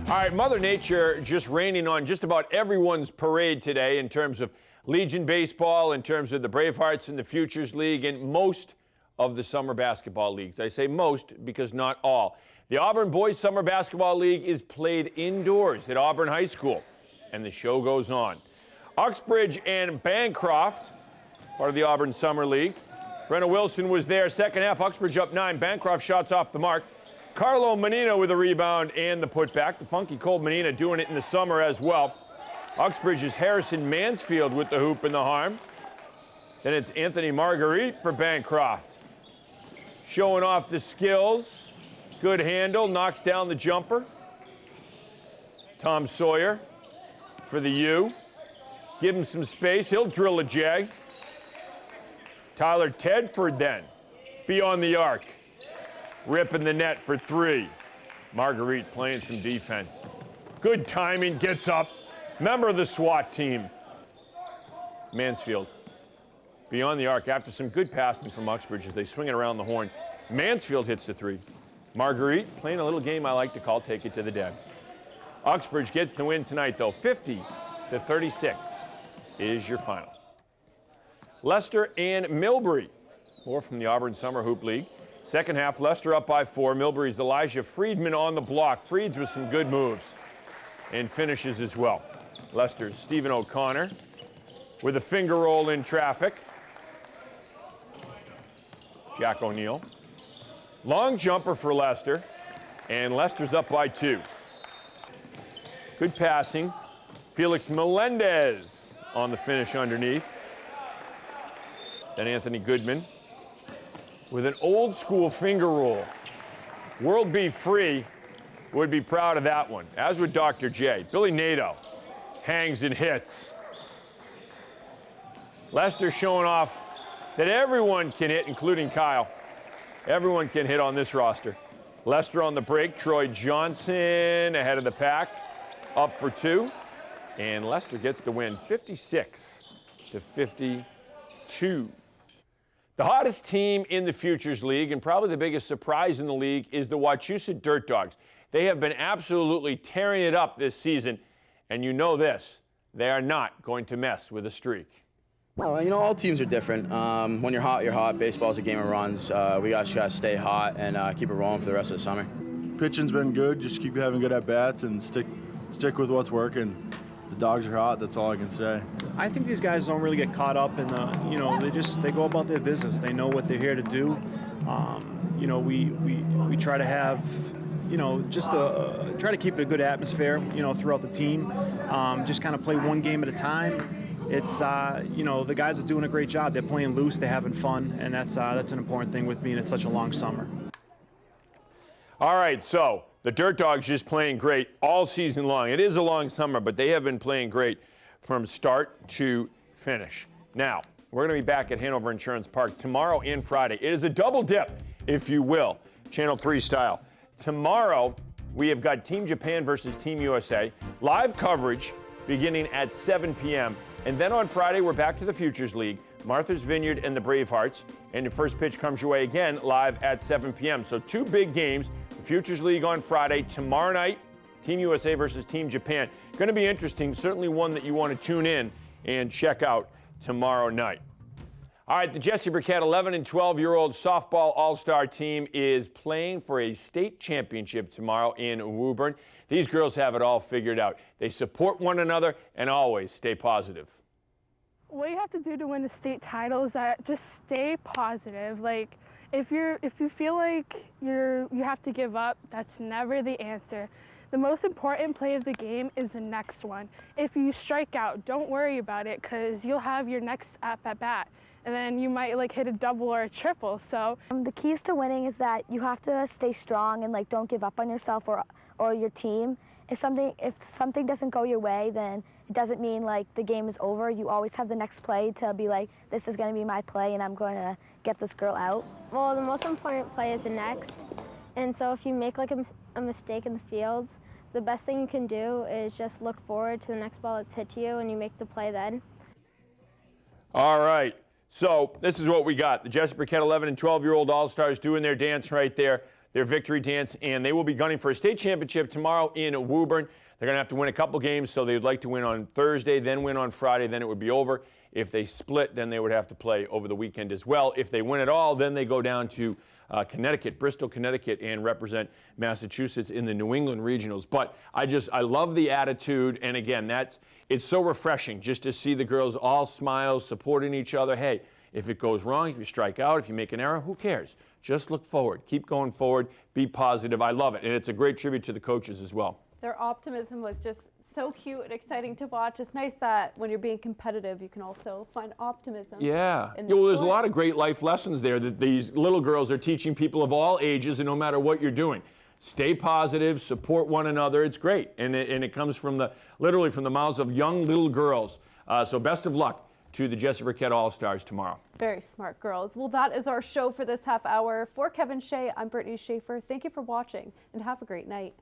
All right, Mother Nature just raining on just about everyone's parade today in terms of Legion baseball, in terms of the Bravehearts and the Futures League, and most of the summer basketball leagues. I say most because not all. The Auburn Boys Summer Basketball League is played indoors at Auburn High School, and the show goes on. Uxbridge and Bancroft, part of the Auburn Summer League. Brenna Wilson was there. Second half, Uxbridge up 9. Bancroft shots off the mark. Carlo Menina with a rebound and the putback. The funky Cold Menina doing it in the summer as well. Uxbridge's Harrison Mansfield with the hoop and the harm. Then it's Anthony Marguerite for Bancroft. Showing off the skills. Good handle, knocks down the jumper. Tom Sawyer for the U. Give him some space, he'll drill a jag. Tyler Tedford then, beyond the arc. Ripping the net for 3. Marguerite playing some defense. Good timing, gets up. Member of the SWAT team. Mansfield beyond the arc after some good passing from Uxbridge as they swing it around the horn. Mansfield hits the 3. Marguerite playing a little game I like to call take it to the dead. Uxbridge gets the win tonight though. 50-36 is your final. Leicester and Millbury. More from the Auburn Summer Hoop League. Second half, Leicester up by 4. Millbury's Elijah Friedman on the block. Frieds with some good moves and finishes as well. Leicester's Stephen O'Connor with a finger roll in traffic. Jack O'Neill. Long jumper for Leicester, and Leicester's up by 2. Good passing. Felix Melendez on the finish underneath. Then Anthony Goodman with an old school finger roll. World Be Free would be proud of that one, as would Dr. J. Billy Nato hangs and hits. Leicester showing off that everyone can hit, including Kyle. Everyone can hit on this roster. Leicester on the break. Troy Johnson ahead of the pack, up for 2. And Leicester gets the win 56-52. The hottest team in the Futures League, and probably the biggest surprise in the league, is the Wachusett Dirt Dogs. They have been absolutely tearing it up this season, and you know this, they are not going to mess with a streak. Well, you know, all teams are different. When you're hot, you're hot. Baseball's a game of runs. We just got to stay hot and keep it rolling for the rest of the summer. Pitching's been good. Just keep having good at-bats and stick with what's working. The Dogs are hot. That's all I can say. I think these guys don't really get caught up in the, you know, they go about their business. They know what they're here to do. You know, we try to have, you know, just try to keep it a good atmosphere, you know, throughout the team. Just kind of play one game at a time. It's, you know, the guys are doing a great job. They're playing loose, they're having fun, and that's an important thing with being at such a long summer. All right, so the Dirt Dogs just playing great all season long. It is a long summer, but they have been playing great from start to finish. Now, we're going to be back at Hanover Insurance Park tomorrow and Friday. It is a double dip, if you will, Channel 3 style. Tomorrow, we have got Team Japan versus Team USA, live coverage beginning at 7 p.m. And then on Friday, we're back to the Futures League, Martha's Vineyard and the Bravehearts. And your first pitch comes your way again live at 7 p.m. So 2 big games, the Futures League on Friday. Tomorrow night, Team USA versus Team Japan. Going to be interesting, certainly one that you want to tune in and check out tomorrow night. All right, the Jesse Burkett 11 and 12-year-old softball all-star team is playing for a state championship tomorrow in AUBURN. These girls have it all figured out. They support one another and always stay positive. What you have to do to win a state title is that just stay positive. Like, if you feel like you have to give up, that's never the answer. The most important play of the game is the next one. If you strike out, don't worry about it, because you'll have your next at bat, and then you might like hit a double or a triple. So the keys to winning is that you have to stay strong and like don't give up on yourself or your team. If something doesn't go your way, then it doesn't mean like the game is over. You always have the next play to be like, this is going to be my play and I'm going to get this girl out. Well, the most important play is the next. And so if you make like a mistake in the fields, the best thing you can do is just look forward to the next ball that's hit to you and you make the play then. All right, so this is what we got. The Jesse Burkett 11 and 12-year-old All-Stars doing their dance right there. their victory dance, and they will be gunning for a state championship tomorrow in Woburn. They're going to have to win a couple games, so they would like to win on Thursday, then win on Friday, then it would be over. If they split, then they would have to play over the weekend as well. If they win it all, then they go down to Connecticut, Bristol, Connecticut, and represent Massachusetts in the New England regionals. But I love the attitude, and again, it's so refreshing just to see the girls all smile, supporting each other. Hey, if it goes wrong, if you strike out, if you make an error, who cares? Just look forward. Keep going forward. Be positive. I love it, and it's a great tribute to the coaches as well. Their optimism was just so cute and exciting to watch. It's nice that when you're being competitive, you can also find optimism. Yeah. In the Well, there's a sport. lot of great life lessons there that these little girls are teaching people of all ages, and no matter what you're doing. Stay positive, support one another. It's great, and it comes from literally from the mouths of young little girls. So best of luck to the Jessie Burkett All-Stars tomorrow. Very smart girls. Well, that is our show for this half hour. For Kevin Shea, I'm Brittany Schaefer. Thank you for watching, and have a great night.